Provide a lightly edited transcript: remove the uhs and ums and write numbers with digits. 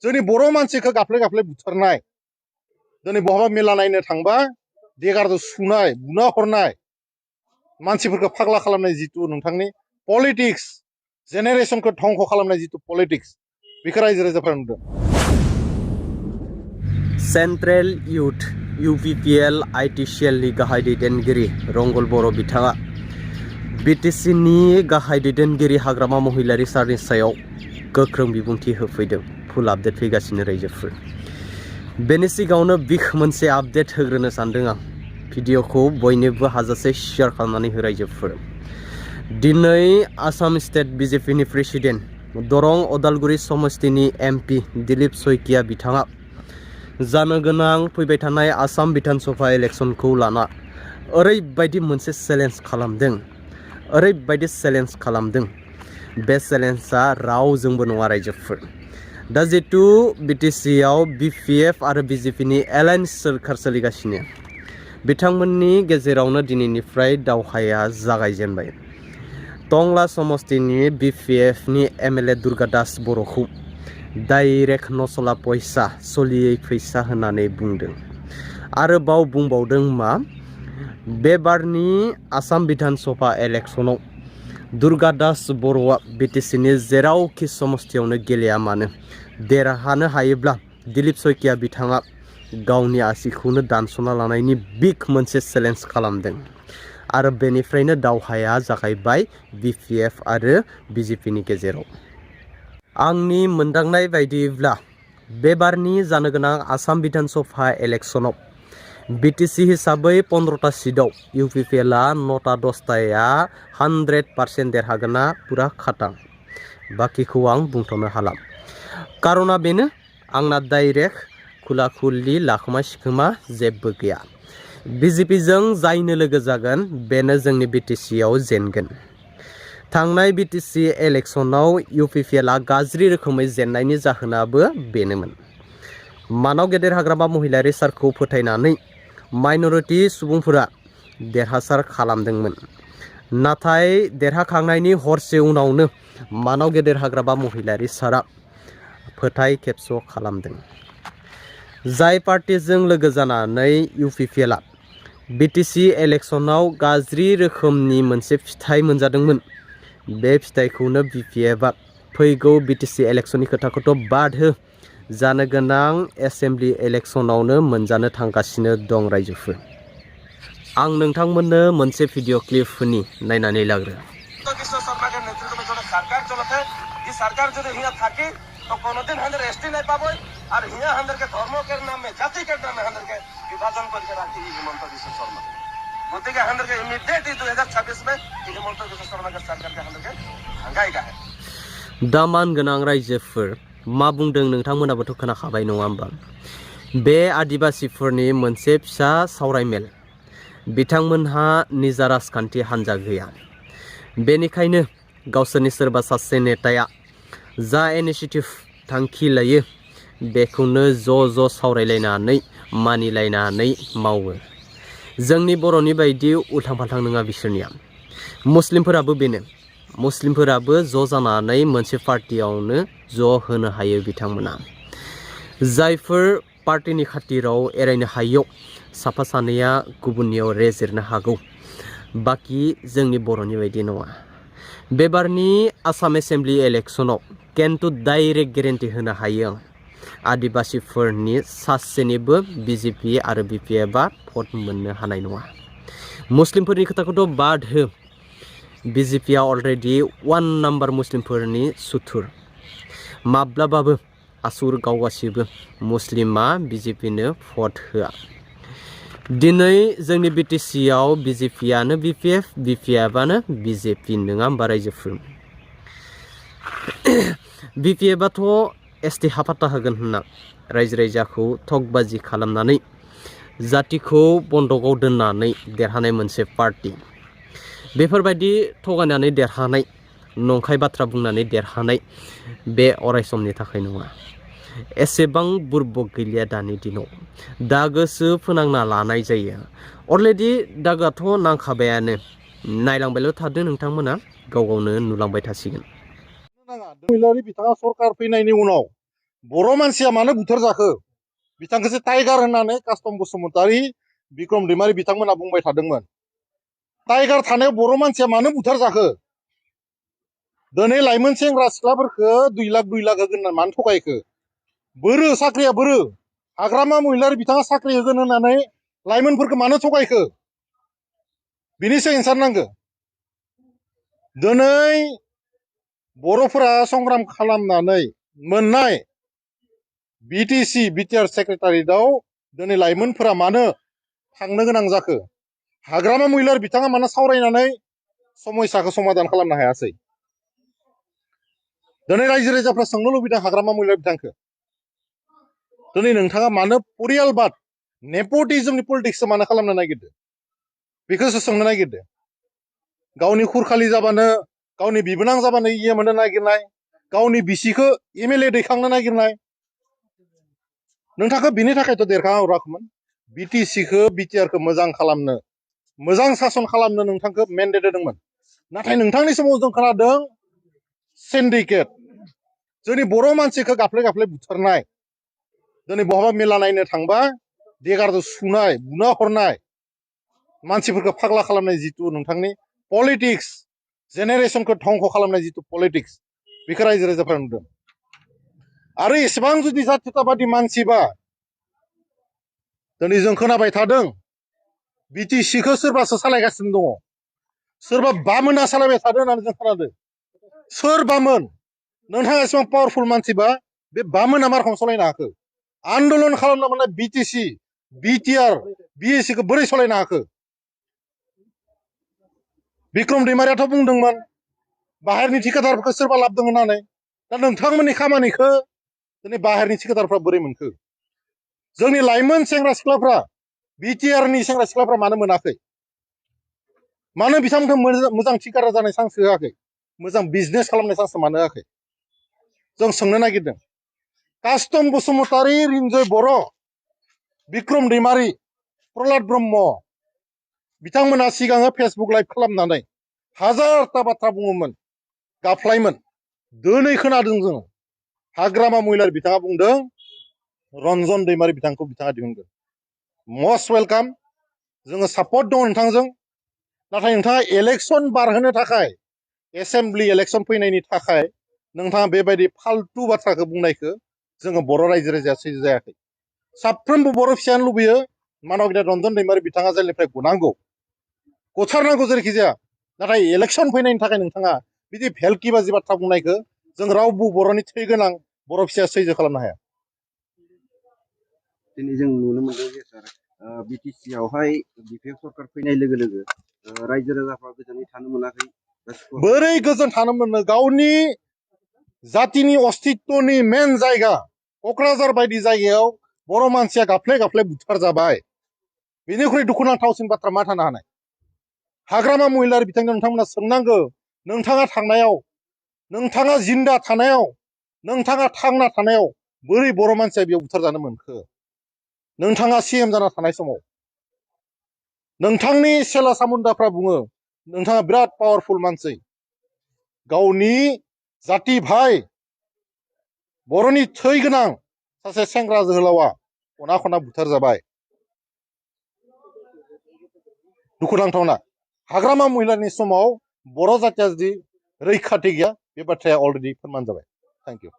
जोंनि बर' मानसिखौ गाफ्ले गाफ्ले बुथारनाय दिनै बहाबा मेला नायनो थांबा देगारजों सुनाय बुना हरनाय मानसिफोरखौ फाग्ला खालामनाय जिथु नोंथांनि पलिटिक्स जेनेरेसनखौ धंख' खालामनाय जिथु पलिटिक्स बेखौ रायजो राजाफोरा नुदों। सेन्ट्रेल इउथ UPPL ITCL नि गाहाय दैदेनगिरि रंगल बर' बिथाङा BTC नि गाहाय दैदेनगिरि हाग्रामा महिलारि सारनि सायाव गोख्रों बिबुंथि होफैदों। फुल आपडेट फैगासिनो रायजोफोर। बेनि सिगाङावनो बिग मोनसे आपडेट होग्रोनो सानदों आं। भिडिअखौ बयनोबो हाजासे शेयार खालामनानै हो रायजोफोर। दिनै आसाम स्टेट BJP नि प्रेसिडेन्ट दरं अदालगुरि समस्तिनि MP दिलीप शइकिया बिथाङा जानो गोनां फैबाय थानाय आसाम बिधान सभा इलेक्सनखौ लाना ओरैबायदि मोनसे चेलेन्ज खालामदों। बे चेलेन्जआ रावजोंबो नङा रायजोफोर। दा जितु BTC आव BPF आरो BJP नि एलायन्स सोरखार सोलिगासिनो बिथांमोननि गेजेरावनो दिनैनिफ्राय दावहाया जागायजेनबाय। टंला समस्तिनि BPF नि MLA दुर्गा दास बर'खौ डाइरेक्ट नसला पैसा सलियै फैसा होननानै बुंदों। आरोबाव बुंबावदों मा बे बारनि आसाम बिधान सभा इलेक्सनाव दुर्गा दास बर'आ BTC नि जेरावखि समस्तियावनो गेलेया मानो देरहानो हायोब्ला दिलीप शइकिया बिथाङा गावनि आसिखौनो दानस'ना लानायनि बिग मोनसे चेलेन्ज खालामदों। आरो बेनिफ्रायनो दावहाया जागायबाय BPF आरो BJP नि गेजेराव। आंनि मोनदांनाय बायदिब्ला बे बारनि जानो गोनां आसाम बिधान सभा इलेक्सनाव BTC हिसाबै 15टा सिटआव UPPLआ 9टा 10टाया 100% देरहागोना पुरा खाटां। बाखिखौ आं बुंथ'नो हाला। कारना बेनो आंना डाइरेक्ट खुला खुलि लाखोमा सिखोमा जेबो गैया। BJP जों जायनो लोगो जागोन बेनो जोंनि BTC आव जेनगोन। थांनाय BTC इलेक्सनाव UPPLआ गाज्रि रोखोमै जेननायनि जाहोनाबो बेनोमोन। मानाव गेदेर हाग्रामा महिलारि सारखौ फोथायनानै माइनरिटि सुबुंफोरा देरहासार खालामदोंमोन। नाथाय देरहाखांनायनि हरसे उनावनो मानाव गेदेर हाग्रामा महिलारि सारा फोथाय खेबस' खालामदों। जाय पार्टिजों लोगो जानानै UPPLआ BTC इलेक्सनाव गाज्रि रोखोमनि मोनसे फिथाइ मोनजादोंमोन बे फिथाइखौनो BPFआ फैगौ BTC इलेक्सननि खोथाखौथ' बाद हो जानो गोनां एसेम्बलि इलेक्सनावनो मोनजानो थांगासिनो दं रायजोफोर। आं नोंथांमोननो मोनसे भिडिअ क्लिपनि नायनानै लाग्रो। तो कोनोदिन हंदर एसटी नहीं पाबो और हिया हंदर के धर्म के नाम में जाति के नाम में हंदर के विभाजन करके राखी हिमंत विश्व शर्मा मोदी के हंदर के इमीडिएट 2026 में हिमंत विश्व शर्मा के सरकार के हंदर के हंगाएगा है। दामान गोनां रायजोफोर मा बुंदों नोंथांमोनाबोथ' खोनाखाबाय नङा होमबा? बे आदिबासिफोरनि मोनसे फिसा सावरायमेल बिथांमोनहा निजा राजखान्थि हान्जा गैया। बेनिखायनो गावसोरनि सोरबा सासे नेताया जा इनिशिएटिभ थांखि लायो बेखौनो ज' सावरायलायनानै मानिलायनानै मावो। जोंनि बर'नि बायदि उल्थां फाल्थां नङा बिसोरनिया। मुस्लिमफोराबो बेनो। मुस्लिमफोराबो ज' जानानै मोनसे पार्टियावनो ज' होनो हायो बिथांमोना। जायफोर पार्टिनि खाथिराव एरायनो हायौ साफा सानैया गुबुननियाव रेजेरनो हागौ। बाखि जोंनि बर'नि बायदि नङा। बेबारनि आसाम एसेम्बलि इलेक्सनाव केन्तु डाइरेक्ट गेरेन्टि होनो हायो आं आदिबासिफोरनि सासेनिबो BJP आरो BPFआ भट मोननो हानाय नङा। मुस्लिमफोरनि खोथाखौथ' बाद हो। BJPआ अलरेडि 1 नाम्बार मुस्लिमफोरनि सुथुर। माब्लाबाबो आसुर गावगासिबो मुस्लिमा BJPनो भट होआ। दिनै जोंनि BTC आव BJPआनो BPF, BPFआनो BJP नङा होमबा रायजोफोर? BPFआथ' ST हाफात्ता होगोन होनना रायजो राजाखौ थकबाजि खालामनानै जातिखौ बन्दकआव दोननानै देरहानाय मोनसे पार्टि। बेफोरबायदि थगायनानै देरहानाय नंखाय बाथ्रा बुंनानै देरहानाय बे अरायसमनि थाखाय नङा। एसेबां बुरबक गैलिया दानि दिनाव। दागोसो फोनांना लानाय जायो। अलरेडि दागोआथ' नांखाबायानो। नायलांबायल' थादो नोंथांमोना गाव गावनो नुलांबाय थासिगोन। महिलारि बिथाङा सरकार फैनायनि उनाव बर' मानसिया मानो बुथार जाखो बिथांखौसो टाइगार होननानै कास्टम बसुमतारी बिक्रम दैमारी बिथांमोना बुंबाय थादोंमोन टाइगार थानायाव बर' मानसिया मानो बुथार जाखो दिनै लाइमोन सेंग्रा सिख्लाफोरखौ 2 लाख होगोन होननानै मानो थगायखो बोरो साख्रिया बोरो हाग्रामा महिलारि बिथाङा साख्रि होगोन होननानै लाइमोनफोरखौ मानो थगायखो बिनि सायाव एन्सार नांगौ दिनै बर'फोरा संग्राम खालामनानै मोननाय बिटिसि बिटिआर सेक्रेटारियेटआव दिनै लाइमोनफोरा मानो थांनो गोनां जाखो हाग्रामा महिलारि बिथाङा मानो सावरायनानै समस्याखौ समाधान खालामनो हायासै दिनै रायजो राजाफ्रा सोंनो लुबैदों हाग्रामा महिलारि बिथांखौ दिनै नोंथाङा मानो परियालबाद नेपटिजमनि पलिटिक्सखौ मानो खालामनो नागिरदों बेखौसो सोंनो नागिरदों गावनि खुरखालि जाबानो गावनि बिबोनां जाबानो इए मोननो नागिरनाय गावनि बिसिखौ एमएलए दैखांनो नागिरनाय नोंथांखौ बिनि थाखायथ' देरखाङा हराखैमोन बिटिसिखौ बिटिआरखौ मोजां खालामनो मोजां सासन खालामनो नोंथांखौ मेन्डेट होदोंमोन नाथाय नोंथांनि समाव जों खोनादों सिन्डिकेट जोंनि बर' मानसिखौ गाफ्ले बुथारनाय दिनै बहाबा मेला नायनो थांबा देगारजों सुनाय बुना हरनाय मानसिफोरखौ फाग्ला खालामनाय जितु नोंथांनि पलिटिक्स जेनेरेसनखौ धंख खालामनाय जितु पलिटिक्स बेखौ रायजो राजाफ्रा नुदों आरो एसेबां जुदि जातीयताबादि मानसिबा दिनै जों खोनाबाय थादों बिटिसिखौ सोरबासो सालायगासिनो दङ सोरबा बामोना सालायबाय थादों होननानै जों खोनादों सोर बामोन नोंथाङा एसेबां पावारफुल मानसिबा बे बामोना मा रखम सालायनो हाखो आन्दलन खालामनो मोननाय बिटिसि बिटिआर बिएससिखौ बोरै सालायनो हाखो बिक्रम दैमारियाथ' बुंदोंमोन बाहेरनि ठिकादारफोरखौ सोरबा लाबोदों होननानै दा नोंथांमोननि खामानिखौ दिनै बाहेरनि ठिकादारफ्रा बोरै मोनखो जोंनि लाइमोन सेंग्रा सिख्लाफ्रा बिटिआरनि सेंग्रा सिख्लाफ्रा मानो मोनाखै मानो बिथांमोनखौ मोजां ठिकादार जानाय चान्स होआखै मोजां बिजनेस खालामनाय चान्स मानो होआखै जों सोंनो नागिरदों कास्टम बसुमतारी रिन्जय बर' बिक्रम दैमारी प्रहलाद ब्रह्म बिथांमोना सिगाङो फेसबुक लाइभ खालामनानै हाजारथा बाथ्रा बुङोमोन गाफ्लायमोन दिनै खोनादों जोङो हाग्रामा महिलारि बिथाङा बुंदों रन्जन दैमारी बिथांखौ बिथाङा दिहुनगोन मस्ट वेलकाम जोङो सापर्ट दङ नोंथांजों नाथाय नोंथाङा इलेक्सन बारहोनो थाखाय एसेम्बलि इलेक्सन फैनायनि थाखाय नोंथाङा बेबायदि फाल्तु बाथ्राखौ बुंनायखौ जोङो बर' रायजो राजाया सैजो जायाखै साफ्रोमबो बर' फिसायानो लुबैयो मानब गेदेर रन्जन दैमारी बिथाङा जेलनिफ्राय गनांगौ गथारनांगौ जेरैखि जाया नाथाय इलेक्सन फैनायनि थाखाय नोंथाङा बिदि भेलकि बाजि बाथ्रा बुंनायखौ जों रावबो बर'नि थै गोनां बर' फिसाया सैजो खालामनो हाया दिनै जों नुनो मोनदों जे सार बिटिसियावहाय बिपिएफ सरकार फैनाय लोगो लोगो रायजो राजाफ्रा गोजोनै थानो मोनाखै बोरै गोजोन थानो मोनो गावनि जातिनि अस्तित्वनि मेन जायगा क'क्राझार बायदि जायगायाव बर' मानसिया गाफ्ले बुथार जाबाय बेनिख्रुइ दुखुनांथावसिन बाथ्रा मा थानो हानाय हाग्रामा महिलारि बिथांखौ नोंथांमोना सोंनांगौ नोंथाङा थांनायाव नोंथाङा जिन्दा थानायाव नोंथाङा थांना थानायाव बोरै बर' मानसिया बेयाव बुथार जानो मोनखो नोंथाङा सिएम जाना थानाय समाव नोंथांनि सेला सामुन्दाफ्रा बुङो नोंथाङा बिराद पावारफुल मानसि गावनि जाति भाइ बर'नि थै गोनां सासे सेंग्रा जोहोलावा खना खना बुथार जाबाय दुखुनांथावना हाग्रामा महिलारिनि समाव बर' जातिया जुदि रैखाथि गैया बे बाथ्राया अलरेडि फोरमान जाबाय थेंक इउ